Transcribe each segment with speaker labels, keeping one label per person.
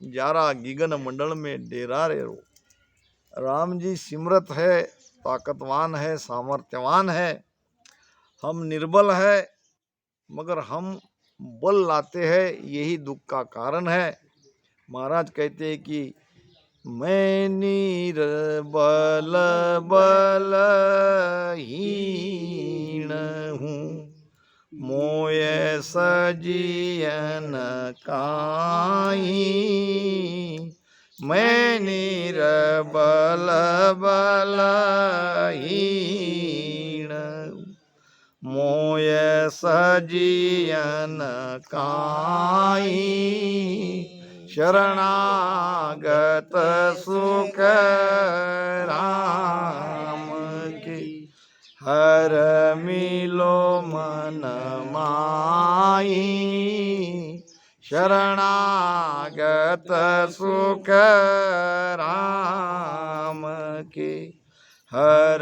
Speaker 1: Zara गिगन मंडल में डेरा रे रो। राम जी सिमरत है, ताकतवान है, सामर्थ्यवान है। हम निर्बल है, मगर हम बल लाते हैं, यही दुख का कारण है। महाराज कहते हैं कि मैं निर्बल बलहीन हूँ, मोय सजियन काई। मैं निर्बल बलहीन, मोय सजियन काई। शरणागत सुख राम के, हर मिलो मन माई। शरणागत सुख राम के, हर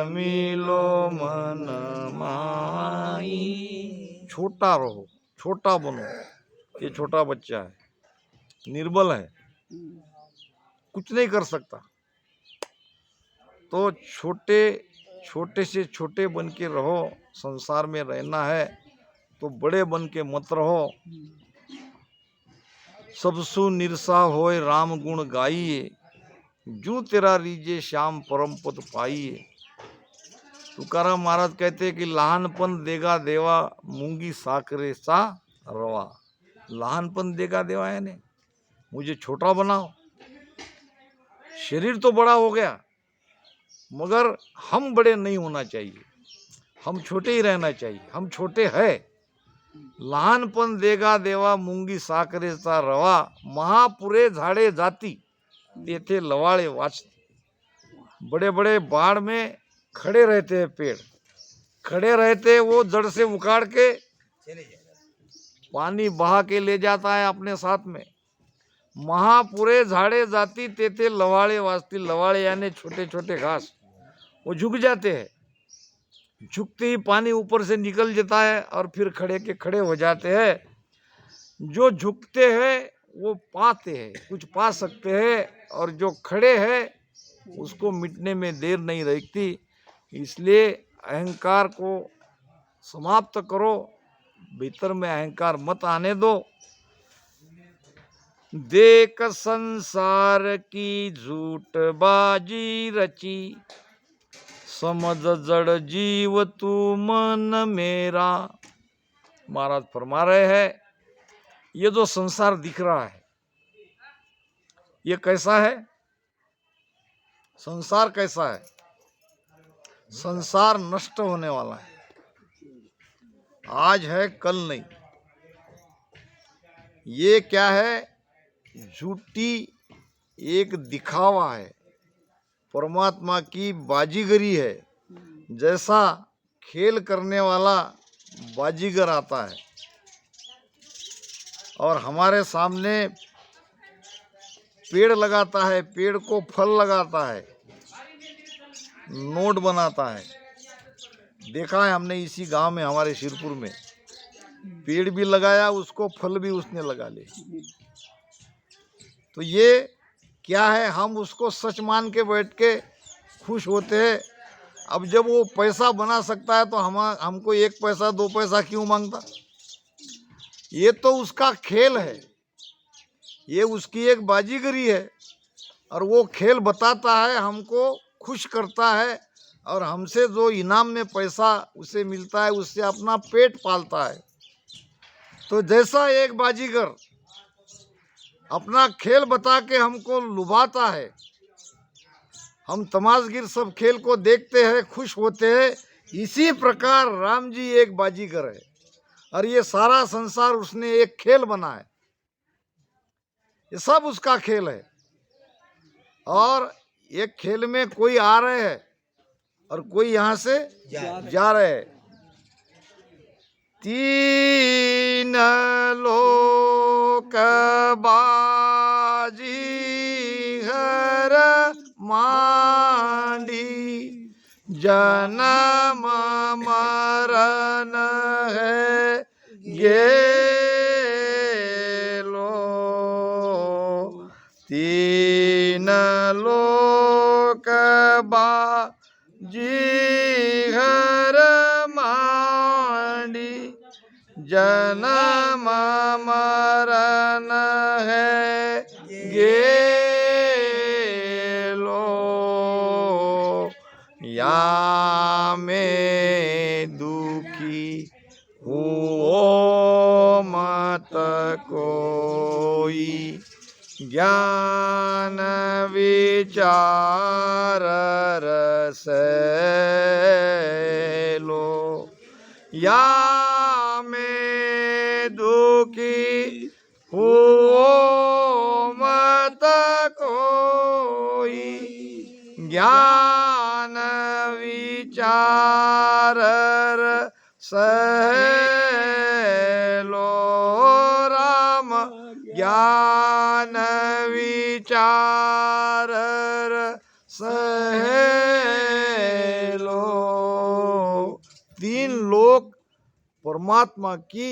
Speaker 1: मिलो मन माई। छोटा रहो, छोटा बनो। ये छोटा बच्चा है, निर्बल है, कुछ नहीं कर सकता। तो छोटे से छोटे बन के रहो। संसार में रहना है तो बड़े बन के मत रहो। सबसु निरसा होए राम गुण गाइए, जू तेरा रीजे श्याम परम पद पाइए। तुकाराम महाराज कहते कि लहानपन देगा देवा, मूंगी साकरे सा रवा। लहानपन देगा देवा है ने, मुझे छोटा बनाओ। शरीर तो बड़ा हो गया, मगर हम बड़े नहीं होना चाहिए, हम छोटे ही रहना चाहिए। हम छोटे हैं। लहानपन देगा देवा, मूंगी साकरे सा रवा। महापुरे झाड़े जाती, तेथे लवाड़े वाचती। बड़े बड़े बाढ़ में खड़े रहते हैं पेड़, खड़े रहते वो जड़ से उखाड़ के पानी बहा के ले जाता है अपने साथ में। महापुरे झाड़े जाती, तेथे लवाड़े वाचती। लवाड़े यानी छोटे छोटे घास, वो झुक जाते हैं। झुकते ही पानी ऊपर से निकल जाता है और फिर खड़े के खड़े हो जाते हैं। जो झुकते हैं वो पाते हैं, कुछ पा सकते हैं, और जो खड़े हैं उसको मिटने में देर नहीं लगती। इसलिए अहंकार को समाप्त करो, भीतर में अहंकार मत आने दो। देख संसार की झूठ बाजी रची, समझ जड़ जीव तू मन मेरा। महाराज फरमा रहे हैं, ये जो संसार दिख रहा है ये कैसा है? संसार कैसा है? संसार नष्ट होने वाला है, आज है कल नहीं। ये क्या है? झूठी एक दिखावा है, परमात्मा की बाजीगरी है। जैसा खेल करने वाला बाजीगर आता है और हमारे सामने पेड़ लगाता है, पेड़ को फल लगाता है, नोट बनाता है। देखा है हमने इसी गांव में, हमारे शिरपुर में पेड़ भी लगाया, उसको फल भी उसने लगा ले। तो ये क्या है? हम उसको सच मान के बैठ के खुश होते हैं। अब जब वो पैसा बना सकता है तो हमको 1 पैसा 2 पैसा क्यों मांगता? ये तो उसका खेल है, ये उसकी एक बाजीगरी है, और वो खेल बताता है, हमको खुश करता है, और हमसे जो इनाम में पैसा उसे मिलता है उससे अपना पेट पालता है। तो जैसा एक बाजीगर अपना खेल बता के हमको लुभाता है, हम तमाशगिर सब खेल को देखते हैं, खुश होते हैं। इसी प्रकार राम जी एक बाजीगर है, और ये सारा संसार उसने एक खेल बना है। ये सब उसका खेल है, और एक खेल में कोई आ रहे हैं और कोई यहाँ से जा रहे हैं। 3 लोक बाजी घर मांडी, जन्म मरण है गेलो। तीन लोक बाजी घर मांडी, जन्म मरण है गेलो, या में दुखी हुओ मत कोई, ज्ञान विचार रस लो, या में दुखी हुओ मत कोई, ज्ञान विचार रस लो, राम ज्ञान विचार रस लो। तीन लोक परमात्मा की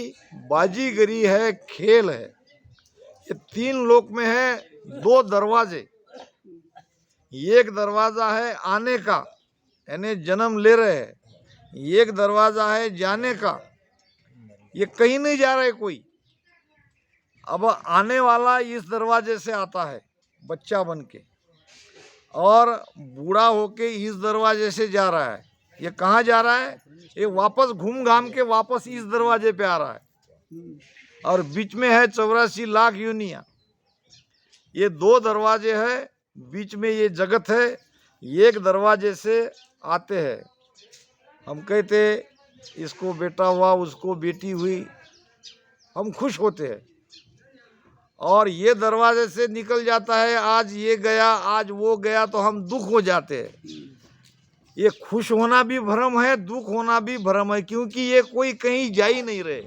Speaker 1: बाजीगरी है, खेल है। ये तीन लोक में है दो दरवाजे। एक दरवाजा है आने का, यानी जन्म ले रहे हैं। एक दरवाजा है जाने का, ये कहीं नहीं जा रहे कोई। अब आने वाला इस दरवाजे से आता है बच्चा बन के, और बूढ़ा होके इस दरवाजे से जा रहा है। ये कहाँ जा रहा है? ये वापस घूम घाम के वापस इस दरवाजे पे आ रहा है। और बीच में है 84 लाख योनियां। ये दो दरवाजे है, बीच में ये जगत है। एक दरवाजे से आते हैं। हम कहते इसको बेटा हुआ, उसको बेटी हुई, हम खुश होते हैं। और ये दरवाजे से निकल जाता है, आज ये गया, आज वो गया, तो हम दुख हो जाते हैं। ये खुश होना भी भ्रम है, दुख होना भी भ्रम है, क्योंकि ये कोई कहीं जा ही नहीं रहे।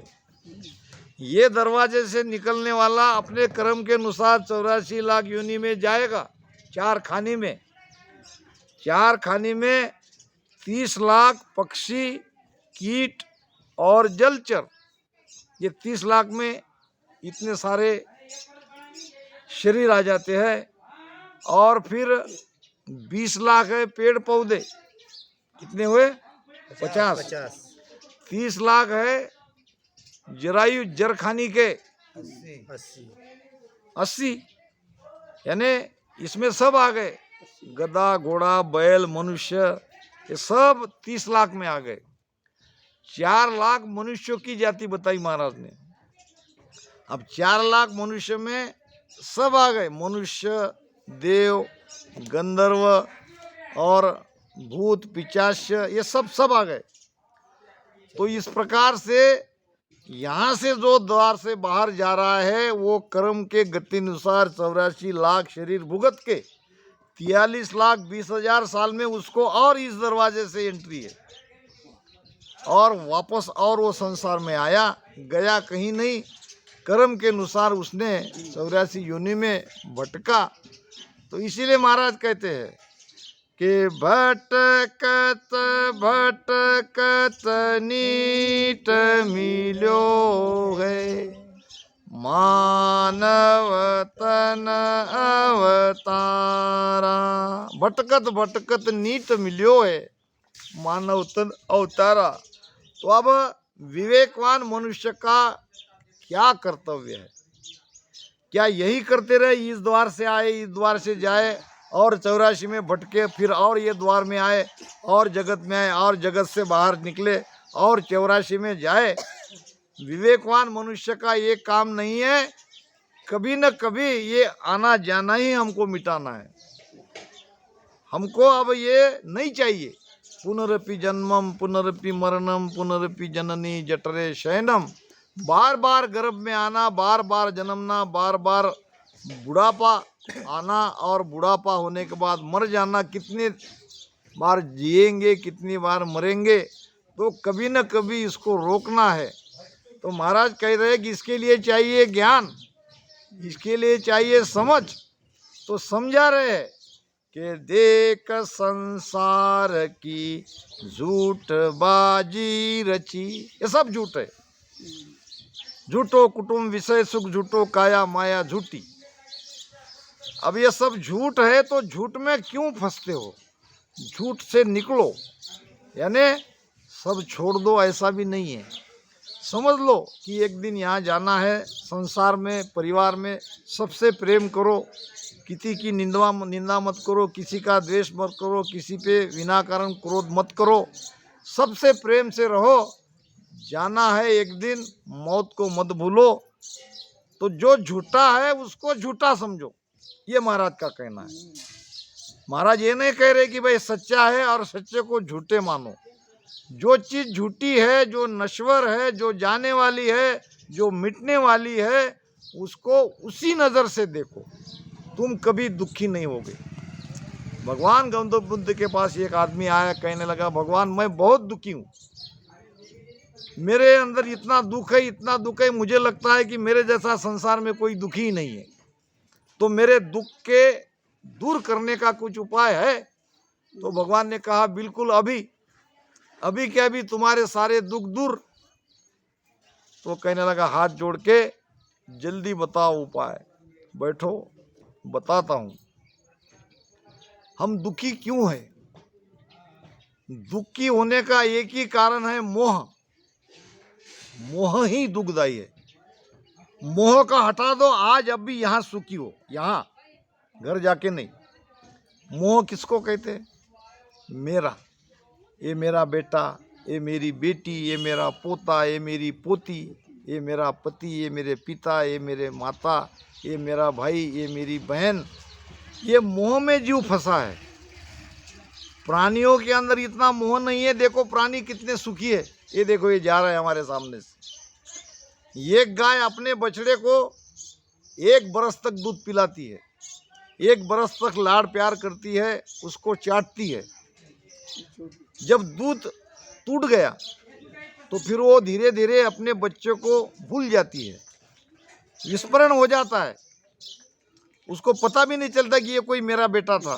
Speaker 1: ये दरवाजे से निकलने वाला अपने कर्म के अनुसार 84 लाख योनि में जाएगा। चार खानी में 30 लाख पक्षी, कीट और जलचर। ये 30 लाख में इतने सारे शरीर आ जाते हैं। और फिर 20 लाख है पेड़ पौधे। कितने हुए? 50। 30 लाख है जरायु जरखानी के 80, यानी इसमें सब आ गए। गधा, घोड़ा, बैल, मनुष्य, ये सब 30 लाख में आ गए। 4 लाख मनुष्यों की जाति बताई महाराज ने। अब 4 लाख मनुष्य में सब आ गए, मनुष्य, देव, गंधर्व और भूत, पिशाच, ये सब आ गए। तो इस प्रकार से यहाँ से जो द्वार से बाहर जा रहा है, वो कर्म के गति अनुसार 84 लाख शरीर भुगत के 43 लाख 20 हजार साल में उसको और इस दरवाजे से एंट्री है। और वापस और वो संसार में आया, गया कहीं नहीं। कर्म के अनुसार उसने 84 योनि में भटका। तो इसीलिए महाराज कहते हैं कि भटकत भटकत नीट मिलो है, मानव तन अवतारा। भटकत भटकत नीट मिलो है, मानव तन अवतारा। तो अब विवेकवान मनुष्य का क्या कर्तव्य है? क्या यही करते रहे, इस द्वार से आए, इस द्वार से जाए, और 84 में भटके, फिर और ये द्वार में आए, और जगत में आए, और जगत से बाहर निकले, और 84 में जाए? विवेकवान मनुष्य का ये काम नहीं है। कभी न कभी ये आना जाना ही हमको मिटाना है। हमको अब ये नहीं चाहिए। पुनरपि जन्मम पुनरपि मरणम पुनरपि जननी जठरे शयनम। बार बार गर्भ में आना, बार बार जन्मना, बार बार बुढ़ापा आना, और बुढ़ापा होने के बाद मर जाना। कितने बार जिएंगे, कितनी बार मरेंगे? तो कभी न कभी इसको रोकना है। तो महाराज कह रहे हैं कि इसके लिए चाहिए ज्ञान, इसके लिए चाहिए समझ। तो समझा रहे हैं कि देख संसार की झूठ बाजी रची। ये सब झूठ है। झूठो कुटुंब विषय सुख, झूठो काया माया झूठी। अब ये सब झूठ है तो झूठ में क्यों फंसते हो? झूठ से निकलो, यानी सब छोड़ दो, ऐसा भी नहीं है। समझ लो कि एक दिन यहाँ जाना है। संसार में, परिवार में सबसे प्रेम करो, किसी की निंदा मत करो, किसी का द्वेष मत करो, किसी पे बिना कारण क्रोध मत करो, सबसे प्रेम से रहो। जाना है एक दिन, मौत को मत भूलो। तो जो झूठा है उसको झूठा समझो, ये महाराज का कहना है। महाराज ये नहीं कह रहे कि भाई सच्चा है और सच्चे को झूठे मानो। जो चीज झूठी है, जो नश्वर है, जो जाने वाली है, जो मिटने वाली है, उसको उसी नज़र से देखो, तुम कभी दुखी नहीं होगे। भगवान गौतम बुद्ध के पास एक आदमी आया, कहने लगा, भगवान मैं बहुत दुखी हूँ, मेरे अंदर इतना दुख है, इतना दुख है, मुझे लगता है कि मेरे जैसा संसार में कोई दुखी ही नहीं है। तो मेरे दुख के दूर करने का कुछ उपाय है? तो भगवान ने कहा, बिल्कुल, अभी क्या अभी तुम्हारे सारे दुख दूर। तो कहने लगा, हाथ जोड़ के, जल्दी बताओ उपाय। बैठो, बताता हूं। हम दुखी क्यों हैं? दुखी होने का एक ही कारण है, मोह। मोह ही दुखदाई है। मोह का हटा दो, आज अभी यहां सुखी हो, यहां, घर जाके नहीं। मोह किसको कहते हैं? मेरा, ये मेरा बेटा, ये मेरी बेटी, ये मेरा पोता, ये मेरी पोती, ये मेरा पति, ये मेरे पिता, ये मेरे माता, ये मेरा भाई, ये मेरी बहन। ये मोह में जीव फंसा है। प्राणियों के अंदर इतना मोह नहीं है। देखो प्राणी कितने सुखी है। ये देखो, ये जा रहा है हमारे सामने से। एक गाय अपने बछड़े को 1 बरस तक दूध पिलाती है, 1 बरस तक लाड़ प्यार करती है, उसको चाटती है। जब दूध टूट गया तो फिर वो धीरे धीरे अपने बच्चे को भूल जाती है, विस्मरण हो जाता है, उसको पता भी नहीं चलता कि ये कोई मेरा बेटा था।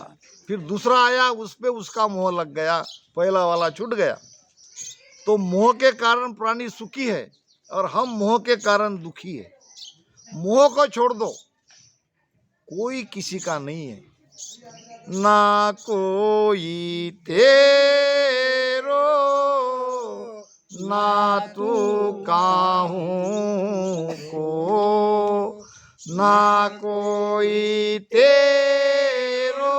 Speaker 1: फिर दूसरा आया, उस पे उसका मोह लग गया, पहला वाला छूट गया। तो मोह के कारण प्राणी सुखी है और हम मोह के कारण दुखी है। मोह को छोड़ दो, कोई किसी का नहीं है। ना कोई तेरो, ना तू काहू को, ना कोई तेरो,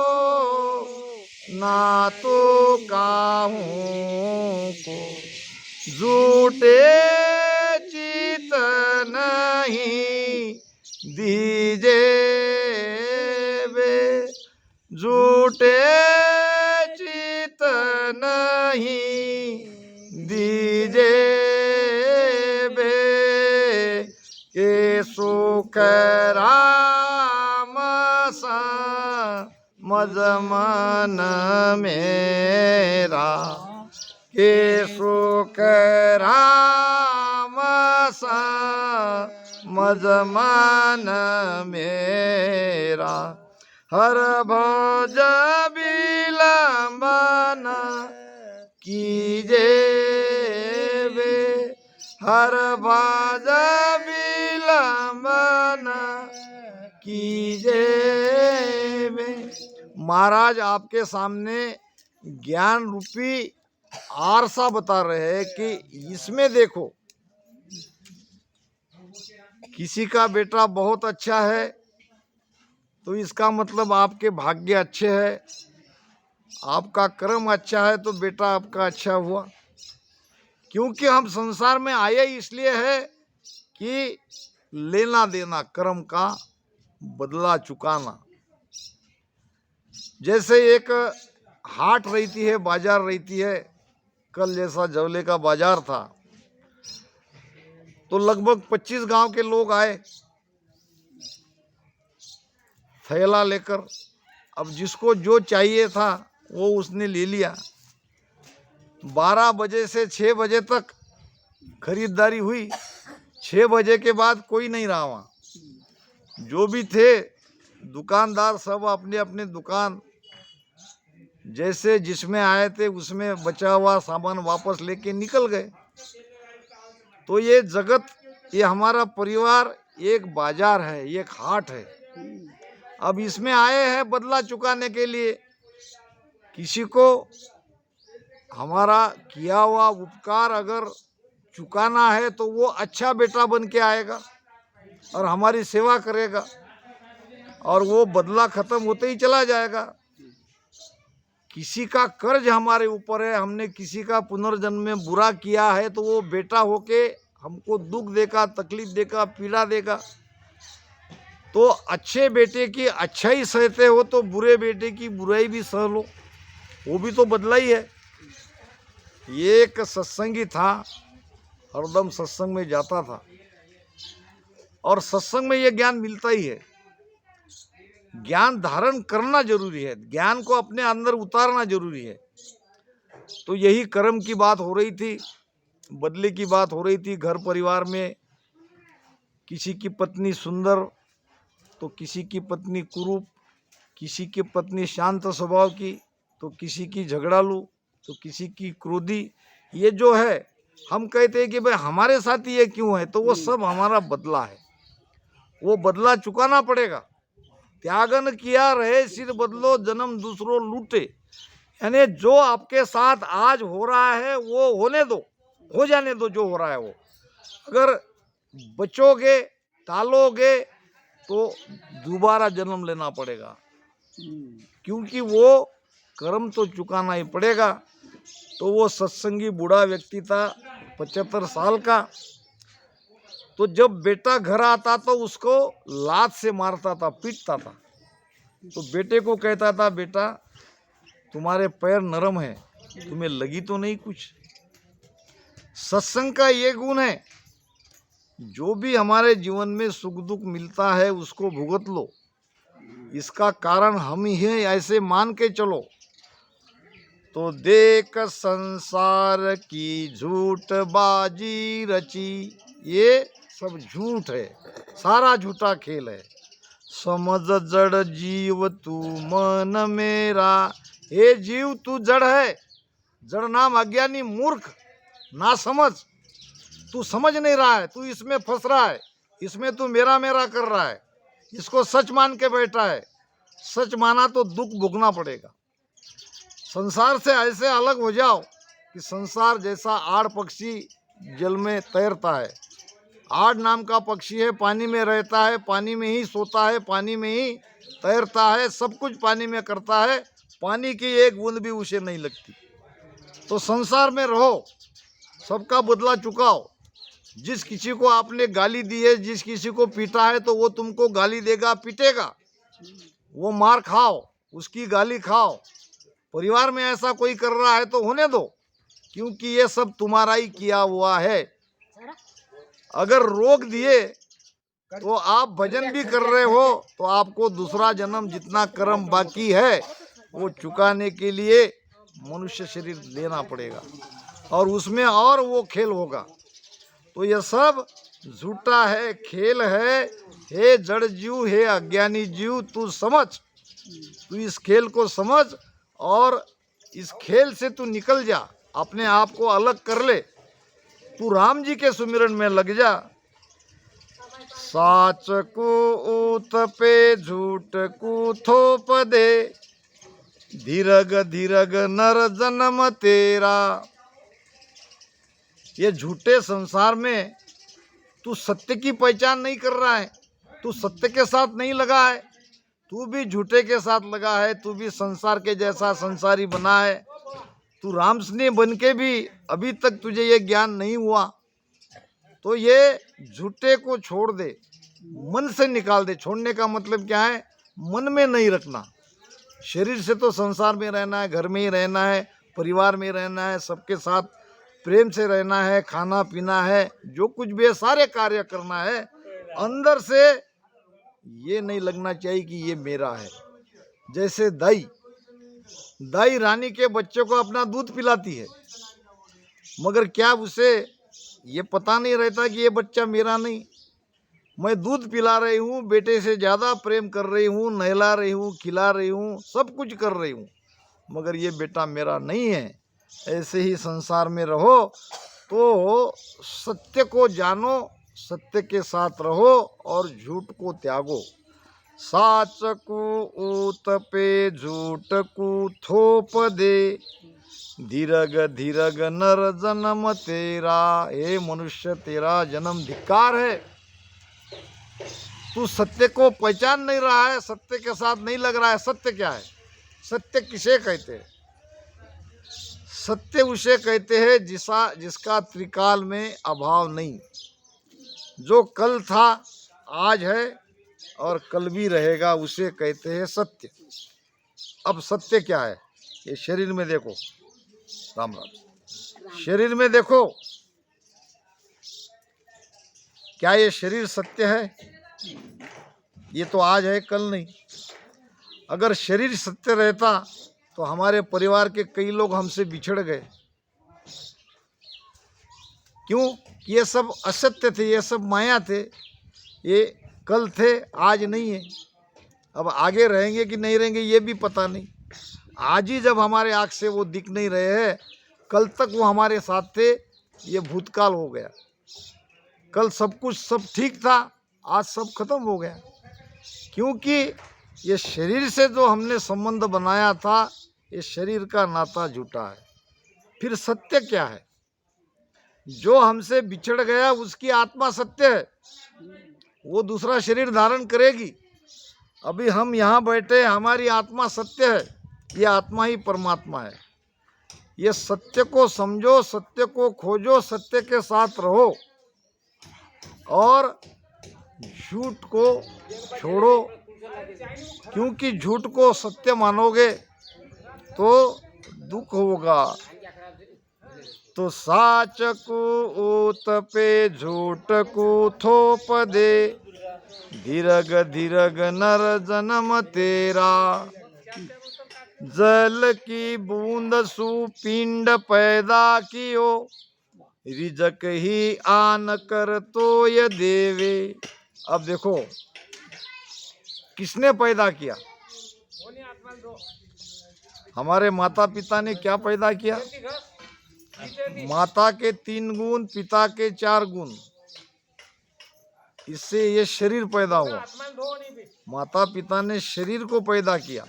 Speaker 1: ना तू काहू को। झूठे चित नहीं दीजे बे, झूठे चित नहीं दीजे बे, के सुख राम समझ मन मेरा, के सुख राम समझ मन मेरा। हर भोज विलंबन कीजे बे, हर भोज विलंबन कीजे बे। महाराज आपके सामने ज्ञान रूपी आरसा बता रहे हैं कि इसमें देखो, किसी का बेटा बहुत अच्छा है तो इसका मतलब आपके भाग्य अच्छे हैं, आपका कर्म अच्छा है तो बेटा आपका अच्छा हुआ। क्योंकि हम संसार में आए इसलिए है कि लेना देना, कर्म का बदला चुकाना। जैसे एक हाट रहती है, बाजार रहती है। कल जैसा जवले का बाजार था तो लगभग 25 गांव के लोग आए थैला लेकर। अब जिसको जो चाहिए था वो उसने ले लिया। 12 बजे से 6 बजे तक खरीदारी हुई। 6 बजे के बाद कोई नहीं रहा वहाँ। जो भी थे दुकानदार सब अपने अपने दुकान जैसे जिसमें आए थे उसमें बचा हुआ सामान वापस लेके निकल गए। तो ये जगत, ये हमारा परिवार एक बाजार है, एक हाट है। अब इसमें आए हैं बदला चुकाने के लिए। किसी को हमारा किया हुआ उपकार अगर चुकाना है तो वो अच्छा बेटा बन के आएगा और हमारी सेवा करेगा, और वो बदला खत्म होते ही चला जाएगा। किसी का कर्ज हमारे ऊपर है, हमने किसी का पुनर्जन्म में बुरा किया है तो वो बेटा होके हमको दुख देगा, तकलीफ देगा, पीड़ा देगा। तो अच्छे बेटे की अच्छाई सहते हो तो बुरे बेटे की बुराई भी सह लो, वो भी तो बदला ही है। ये एक सत्संगी था, हरदम सत्संग में जाता था, और सत्संग में ये ज्ञान मिलता ही है। ज्ञान धारण करना जरूरी है, ज्ञान को अपने अंदर उतारना जरूरी है। तो यही कर्म की बात हो रही थी, बदले की बात हो रही थी। घर परिवार में किसी की पत्नी सुंदर तो किसी की पत्नी कुरूप, किसी की पत्नी शांत स्वभाव की तो किसी की झगड़ालू तो किसी की क्रोधी। ये जो है हम कहते हैं कि भाई हमारे साथ ये क्यों है, तो वो सब हमारा बदला है, वो बदला चुकाना पड़ेगा। त्यागन किया रहे सिर बदलो जन्म दूसरों लूटे, यानी जो आपके साथ आज हो रहा है वो होने दो, हो जाने दो जो हो रहा है वो। अगर बचोगे टालोगे तो दोबारा जन्म लेना पड़ेगा, क्योंकि वो कर्म तो चुकाना ही पड़ेगा। तो वो सत्संगी बूढ़ा व्यक्ति था 75 साल का। तो जब बेटा घर आता तो उसको लात से मारता था, पीटता था। तो बेटे को कहता था, बेटा तुम्हारे पैर नरम है, तुम्हें लगी तो नहीं कुछ। सत्संग का ये गुण है, जो भी हमारे जीवन में सुख दुख मिलता है उसको भुगत लो, इसका कारण हम ही हैं ऐसे मान के चलो। तो देख संसार की झूठ बाजी रची, ये सब झूठ है, सारा झूठा खेल है। समझ जड़ जीव तू मन मेरा, हे जीव तू जड़ है, जड़ नाम अज्ञानी मूर्ख ना समझ। तू समझ नहीं रहा है, तू इसमें फंस रहा है, इसमें तू मेरा मेरा कर रहा है, इसको सच मान के बैठा है। सच माना तो दुख भोगना पड़ेगा। संसार से ऐसे अलग हो जाओ कि संसार जैसा आड़ पक्षी जल में तैरता है। आड़ नाम का पक्षी है, पानी में रहता है, पानी में ही सोता है, पानी में ही तैरता है, सब कुछ पानी में करता है, पानी की एक बूंद भी उसे नहीं लगती। तो संसार में रहो, सबका बदला चुकाओ। जिस किसी को आपने गाली दी है, जिस किसी को पीटा है, तो वो तुमको गाली देगा, पीटेगा, वो मार खाओ, उसकी गाली खाओ। परिवार में ऐसा कोई कर रहा है तो होने दो, क्योंकि ये सब तुम्हारा ही किया हुआ है। अगर रोक दिए तो आप भजन भी कर रहे हो तो आपको दूसरा जन्म जितना कर्म बाकी है वो चुकाने के लिए मनुष्य शरीर लेना पड़ेगा, और उसमें और वो खेल होगा। तो ये सब झूठा है, खेल है। हे जड़ जीव, हे अज्ञानी जीव, तू समझ, तू इस खेल को समझ और इस खेल से तू निकल जा, अपने आप को अलग कर ले, तू राम जी के सुमिरन में लग जा। साच को ऊत पे झूठ को थोप दे, धीरग धीरग नर जन्म तेरा। ये झूठे संसार में तू सत्य की पहचान नहीं कर रहा है, तू सत्य के साथ नहीं लगा है, तू भी झूठे के साथ लगा है, तू भी संसार के जैसा संसारी बना है। तू राम स्नेह बन के भी अभी तक तुझे ये ज्ञान नहीं हुआ। तो ये झूठे को छोड़ दे, मन से निकाल दे। छोड़ने का मतलब क्या है? मन में नहीं रखना। शरीर से तो संसार में रहना है, घर में ही रहना है, परिवार में रहना है, सबके साथ प्रेम से रहना है, खाना पीना है, जो कुछ भी है सारे कार्य करना है। अंदर से ये नहीं लगना चाहिए कि ये मेरा है। जैसे दाई रानी के बच्चे को अपना दूध पिलाती है, मगर क्या उसे ये पता नहीं रहता कि ये बच्चा मेरा नहीं, मैं दूध पिला रही हूँ, बेटे से ज़्यादा प्रेम कर रही हूँ, नहला रही हूँ, खिला रही हूँ, सब कुछ कर रही हूँ, मगर ये बेटा मेरा नहीं है। ऐसे ही संसार में रहो तो सत्य को जानो, सत्य के साथ रहो और झूठ को त्यागो। साच को ऊत पे झूठ को थोप दे, धीरग धीरग नर जन्म तेरा। हे मनुष्य, तेरा जन्म धिक्कार है। तू सत्य को पहचान नहीं रहा है, सत्य के साथ नहीं लग रहा है। सत्य क्या है? सत्य किसे कहते हैं? सत्य उसे कहते हैं जिसका त्रिकाल में अभाव नहीं, जो कल था, आज है और कल भी रहेगा, उसे कहते हैं सत्य। अब सत्य क्या है? ये शरीर में देखो, राम राम, शरीर में देखो, क्या ये शरीर सत्य है? ये तो आज है, कल नहीं। अगर शरीर सत्य रहता तो हमारे परिवार के कई लोग हमसे बिछड़ गए। क्यों? ये सब असत्य थे, ये सब माया थे, ये कल थे, आज नहीं है। अब आगे रहेंगे कि नहीं रहेंगे ये भी पता नहीं। आज ही जब हमारे आँख से वो दिख नहीं रहे हैं, कल तक वो हमारे साथ थे, ये भूतकाल हो गया। कल सब कुछ सब ठीक था, आज सब खत्म हो गया। क्योंकि ये शरीर से जो हमने संबंध बनाया था, ये शरीर का नाता झूठा है। फिर सत्य क्या है? जो हमसे बिछड़ गया उसकी आत्मा सत्य है, वो दूसरा शरीर धारण करेगी। अभी हम यहाँ बैठे, हमारी आत्मा सत्य है, ये आत्मा ही परमात्मा है। ये सत्य को समझो, सत्य को खोजो, सत्य के साथ रहो और झूठ को छोड़ो। क्योंकि झूठ को सत्य मानोगे तो दुख होगा। तो साच को ऊत पे झूठ को थोप दे, धीरग धीरग नर जन्म तेरा। जल की बूंद सु पिंड पैदा कियो, रिजक ही आन कर तो ये देवे। अब देखो, किसने पैदा किया? हमारे माता पिता ने क्या पैदा किया? माता के 3 गुण, पिता के 4 गुण, इससे ये शरीर पैदा हुआ। माता पिता ने शरीर को पैदा किया,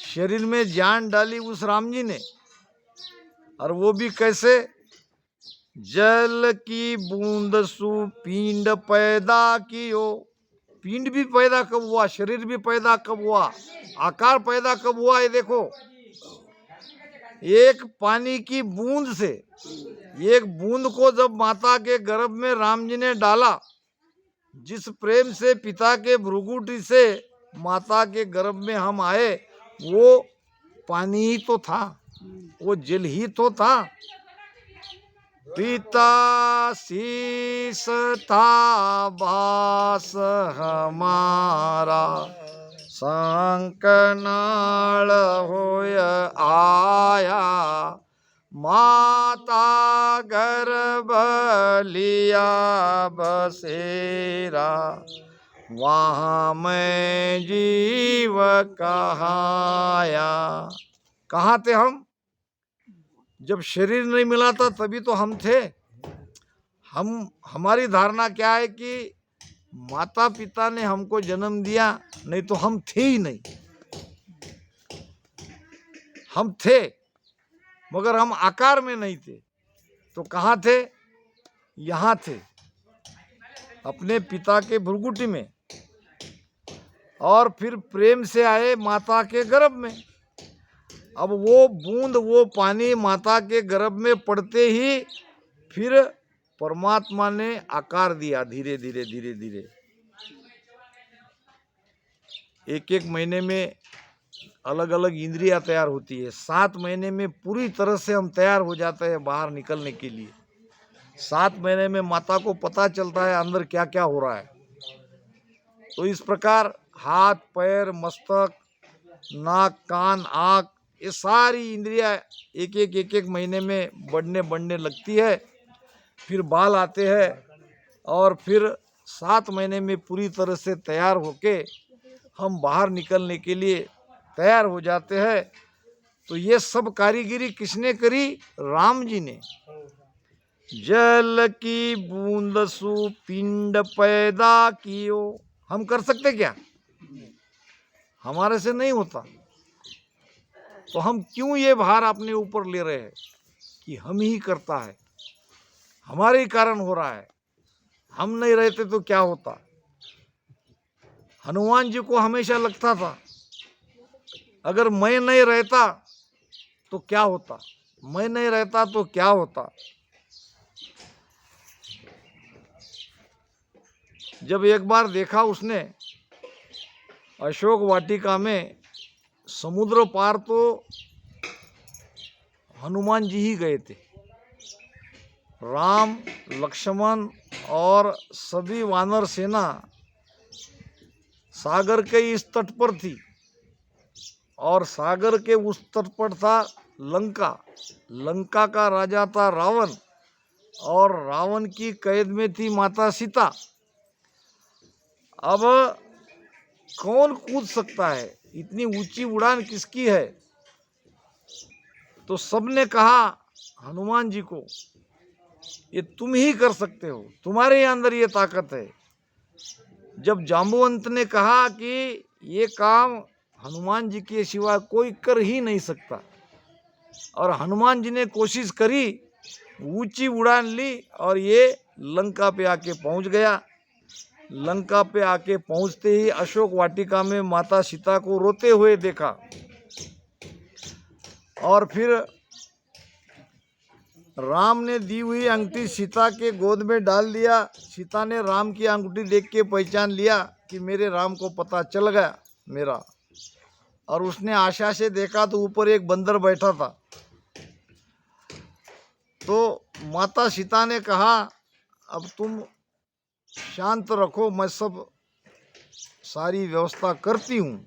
Speaker 1: शरीर में जान डाली उस राम जी ने। और वो भी कैसे? जल की बूंद सु पिंड पैदा कियो। पिंड भी पैदा कब हुआ? शरीर भी पैदा कब हुआ? आकार पैदा कब हुआ? ये देखो, एक पानी की बूंद से, एक बूंद को जब माता के गर्भ में राम जी ने डाला, जिस प्रेम से पिता के भ्रुकुटी से माता के गर्भ में हम आए, वो पानी ही तो था, वो जल ही तो था। पिता शीस था भास हमारा, संकनाल होय आया। माता गर्भ लिया बसेरा, वहाँ मैं जीव कहाया। कहाँ थे हम? जब शरीर नहीं मिला था तभी तो हम थे। हमारी धारणा क्या है कि माता पिता ने हमको जन्म दिया, नहीं तो हम थे ही नहीं। हम थे मगर हम आकार में नहीं थे। तो कहाँ थे? यहाँ थे, अपने पिता के भ्रुकुटी में, और फिर प्रेम से आए माता के गर्भ में। अब वो बूंद, वो पानी माता के गर्भ में पड़ते ही फिर परमात्मा ने आकार दिया, धीरे धीरे धीरे धीरे। एक एक महीने में अलग अलग इंद्रियां तैयार होती है। 7 महीने में पूरी तरह से हम तैयार हो जाते हैं बाहर निकलने के लिए। 7 महीने में माता को पता चलता है अंदर क्या क्या हो रहा है। तो इस प्रकार हाथ, पैर, मस्तक, नाक, कान, आँख, ये सारी इंद्रियां एक एक महीने में बढ़ने लगती है। फिर बाल आते हैं और फिर 7 महीने में पूरी तरह से तैयार होके हम बाहर निकलने के लिए तैयार हो जाते हैं। तो ये सब कारीगिरी किसने करी? राम जी ने। जल की बूंद सु पिंड पैदा कियो, हम कर सकते क्या? हमारे से नहीं होता। तो हम क्यों ये भार अपने ऊपर ले रहे हैं कि हम ही करता है, हमारे ही कारण हो रहा है, हम नहीं रहते तो क्या होता? हनुमान जी को हमेशा लगता था अगर मैं नहीं रहता तो क्या होता, मैं नहीं रहता तो क्या होता। जब एक बार देखा उसने अशोक वाटिका में, समुद्र पार तो हनुमान जी ही गए थे। राम, लक्ष्मण और सभी वानर सेना सागर के इस तट पर थी और सागर के उस तट पर था लंका। लंका का राजा था रावण और रावण की कैद में थी माता सीता। अब कौन कूद सकता है, इतनी ऊंची उड़ान किसकी है? तो सबने कहा हनुमान जी को, ये तुम ही कर सकते हो, तुम्हारे अंदर ये ताकत है। जब जाम्बुवंत ने कहा कि ये काम हनुमान जी के सिवा कोई कर ही नहीं सकता, और हनुमान जी ने कोशिश करी, ऊंची उड़ान ली और ये लंका पे आके पहुंच गया। लंका पे आके पहुंचते ही अशोक वाटिका में माता सीता को रोते हुए देखा और फिर राम ने दी हुई अंगूठी सीता के गोद में डाल दिया। सीता ने राम की अंगूठी देख के पहचान लिया कि मेरे राम को पता चल गया मेरा, और उसने आशा से देखा तो ऊपर एक बंदर बैठा था। तो माता सीता ने कहा अब तुम शांत रखो, मैं सब सारी व्यवस्था करती हूँ,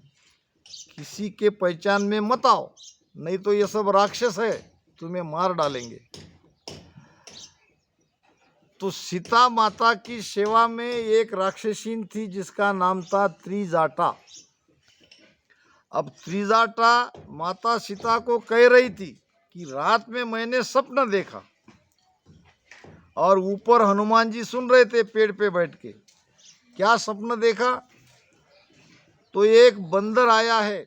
Speaker 1: किसी के पहचान में मत आओ, नहीं तो ये सब राक्षस है, तुम्हें मार डालेंगे। तो सीता माता की सेवा में एक राक्षसीन थी जिसका नाम था त्रिजाटा। अब त्रिजाटा माता सीता को कह रही थी कि रात में मैंने सपना देखा, और ऊपर हनुमान जी सुन रहे थे पेड़ पे बैठ के। क्या सपना देखा? तो एक बंदर आया है।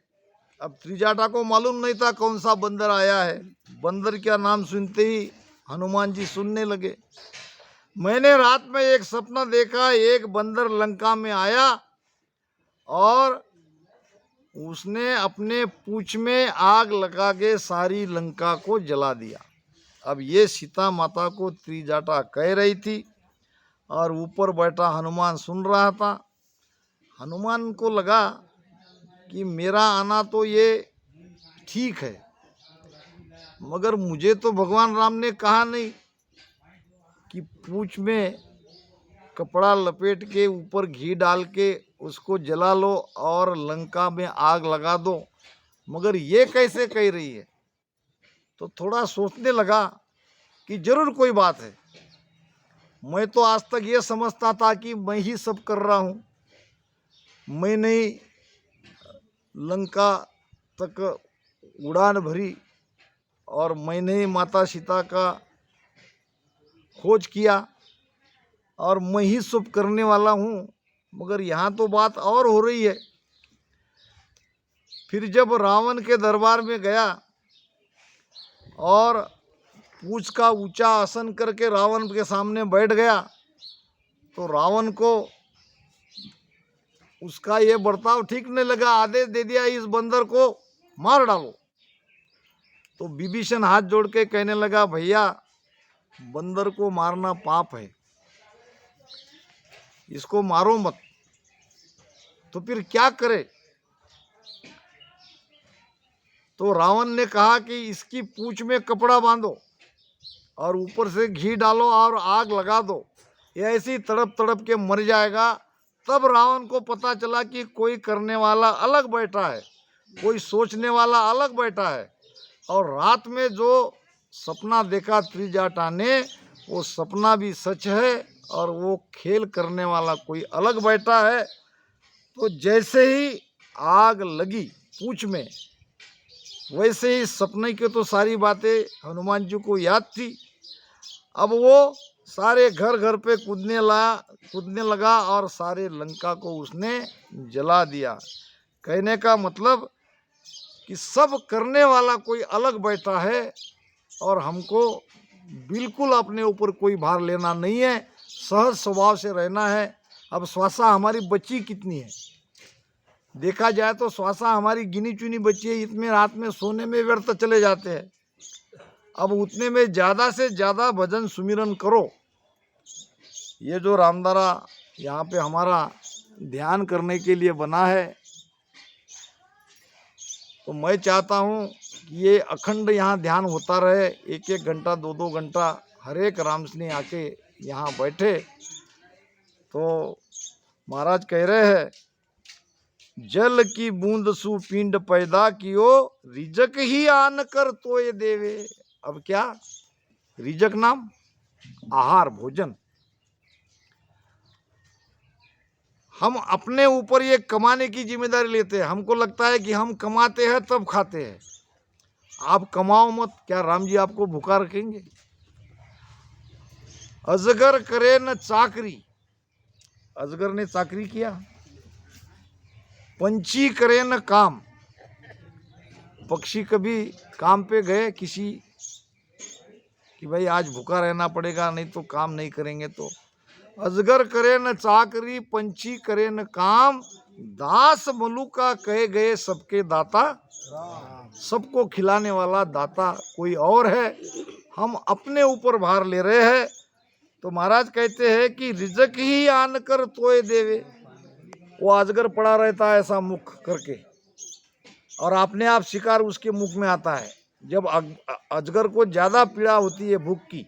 Speaker 1: अब त्रिजाटा को मालूम नहीं था कौन सा बंदर आया है। बंदर का नाम सुनते ही हनुमान जी सुनने लगे, मैंने रात में एक सपना देखा, एक बंदर लंका में आया और उसने अपने पूंछ में आग लगा के सारी लंका को जला दिया। अब ये सीता माता को त्रिजाटा कह रही थी और ऊपर बैठा हनुमान सुन रहा था। हनुमान को लगा कि मेरा आना तो ये ठीक है, मगर मुझे तो भगवान राम ने कहा नहीं कि पूंछ में कपड़ा लपेट के ऊपर घी डाल के उसको जला लो और लंका में आग लगा दो, मगर ये कैसे कह रही है? तो थोड़ा सोचने लगा कि जरूर कोई बात है। मैं तो आज तक ये समझता था कि मैं ही सब कर रहा हूँ, मैंने ही लंका तक उड़ान भरी और मैंने ही माता सीता का खोज किया और मैं ही सब करने वाला हूँ, मगर यहाँ तो बात और हो रही है। फिर जब रावण के दरबार में गया और पूंछ का ऊंचा आसन करके रावण के सामने बैठ गया, तो रावण को उसका ये बर्ताव ठीक नहीं लगा, आदेश दे दिया इस बंदर को मार डालो। तो विभीषण हाथ जोड़ के कहने लगा, भैया बंदर को मारना पाप है, इसको मारो मत। तो फिर क्या करे? तो रावण ने कहा कि इसकी पूंछ में कपड़ा बांधो और ऊपर से घी डालो और आग लगा दो, ये ऐसी तड़प तड़प के मर जाएगा। तब रावण को पता चला कि कोई करने वाला अलग बैठा है, कोई सोचने वाला अलग बैठा है, और रात में जो सपना देखा त्रिजाटा ने, वो सपना भी सच है और वो खेल करने वाला कोई अलग बैठा है। तो जैसे ही आग लगी पूंछ में, वैसे ही सपने की तो सारी बातें हनुमान जी को याद थी। अब वो सारे घर घर पे कूदने लगा और सारे लंका को उसने जला दिया। कहने का मतलब कि सब करने वाला कोई अलग बैठा है और हमको बिल्कुल अपने ऊपर कोई भार लेना नहीं है, सहज स्वभाव से रहना है। अब श्वासा हमारी बच्ची कितनी है, देखा जाए तो श्वासा हमारी गिनी चुनी बच्ची है, इतने रात में सोने में व्यर्थ चले जाते हैं। अब उतने में ज़्यादा से ज़्यादा भजन सुमिरन करो। ये जो रामदारा यहाँ पे हमारा ध्यान करने के लिए बना है, तो मैं चाहता हूँ कि ये अखंड यहाँ ध्यान होता रहे, एक एक घंटा 2-2 घंटा हर एक राम सिंह आके यहाँ बैठे। तो महाराज कह रहे हैं, जल की बूंद सु पिंड पैदा कियो, रिजक ही आन कर तोय देवे। अब क्या रिजक नाम आहार भोजन, हम अपने ऊपर ये कमाने की जिम्मेदारी लेते हैं। हमको लगता है कि हम कमाते हैं तब खाते हैं। आप कमाओ मत, क्या राम जी आपको भूखा रखेंगे? अजगर करे न चाकरी, अजगर ने चाकरी किया। पंछी करे न काम, पक्षी कभी काम पे गए किसी कि भाई आज भूखा रहना पड़ेगा, नहीं तो काम नहीं करेंगे तो। अजगर करे न चाकरी, पंछी करे न काम, दास मलुका कहे गए सबके दाता। सबको खिलाने वाला दाता कोई और है, हम अपने ऊपर भार ले रहे हैं। तो महाराज कहते हैं कि रिजक ही आन कर तोय देवे। वो अजगर पड़ा रहता है ऐसा मुख करके, और अपने आप शिकार उसके मुख में आता है। जब अजगर को ज्यादा पीड़ा होती है भूख की,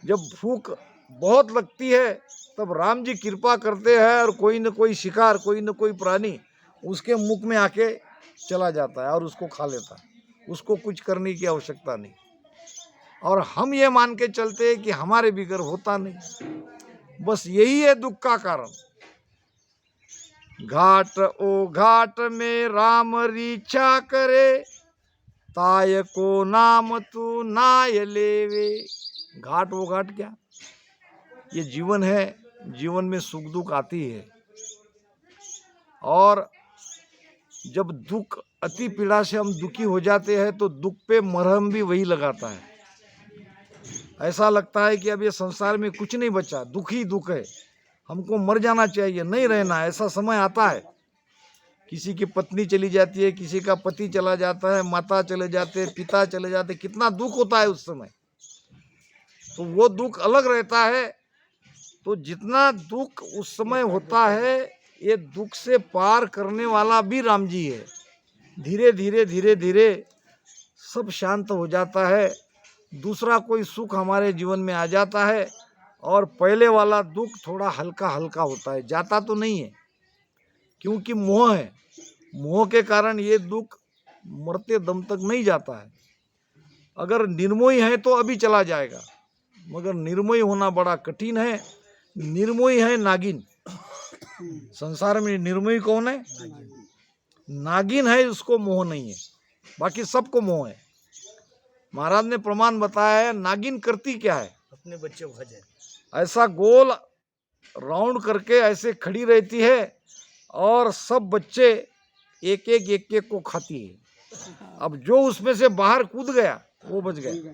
Speaker 1: जब भूख बहुत लगती है, तब राम जी कृपा करते हैं और कोई न कोई शिकार, कोई न कोई प्राणी उसके मुख में आके चला जाता है और उसको खा लेता है। उसको कुछ करने की आवश्यकता नहीं, और हम ये मान के चलते हैं कि हमारे बिगर होता नहीं। बस यही है दुख का कारण। घाट ओ घाट में राम रीछा करे, ताय को नाम तू नाय लेवे। घाट वो घाट क्या, ये जीवन है। जीवन में सुख दुख आती है, और जब दुख अति पीड़ा से हम दुखी हो जाते हैं तो दुख पे मरहम भी वही लगाता है। ऐसा लगता है कि अब ये संसार में कुछ नहीं बचा, दुख ही दुख है, हमको मर जाना चाहिए, नहीं रहना। ऐसा समय आता है, किसी की पत्नी चली जाती है, किसी का पति चला जाता है, माता चले जाते, पिता चले जाते, कितना दुख होता है उस समय। तो वो दुख अलग रहता है। तो जितना दुख उस समय होता है, ये दुख से पार करने वाला भी राम जी है। धीरे धीरे धीरे धीरे सब शांत हो जाता है, दूसरा कोई सुख हमारे जीवन में आ जाता है, और पहले वाला दुख थोड़ा हल्का हल्का होता है, जाता तो नहीं है, क्योंकि मोह है। मोह के कारण ये दुख मरते दम तक नहीं जाता है। अगर निर्मोही है तो अभी चला जाएगा, मगर निर्मोही होना बड़ा कठिन है। निर्मोही है नागिन। संसार में निर्मोही कौन है? नागिन है, उसको मोह नहीं है, बाकी सबको मोह है। महाराज ने प्रमाण बताया है, नागिन करती क्या है?
Speaker 2: अपने बच्चे को खा जाए,
Speaker 1: ऐसा गोल राउंड करके ऐसे खड़ी रहती है, और सब बच्चे एक एक को खाती है। अब जो उसमें से बाहर कूद गया वो बच गया,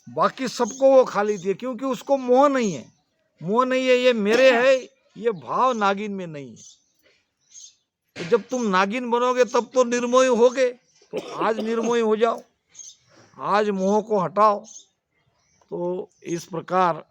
Speaker 1: बाकी सबको वो खा लेती है, क्योंकि उसको मोह नहीं है। मोह नहीं है, ये मेरे है, ये भाव नागिन में नहीं है। तो जब तुम नागिन बनोगे तब तो निर्मोही होगे। तो आज निर्मोही हो जाओ, आज मोह को हटाओ। तो इस प्रकार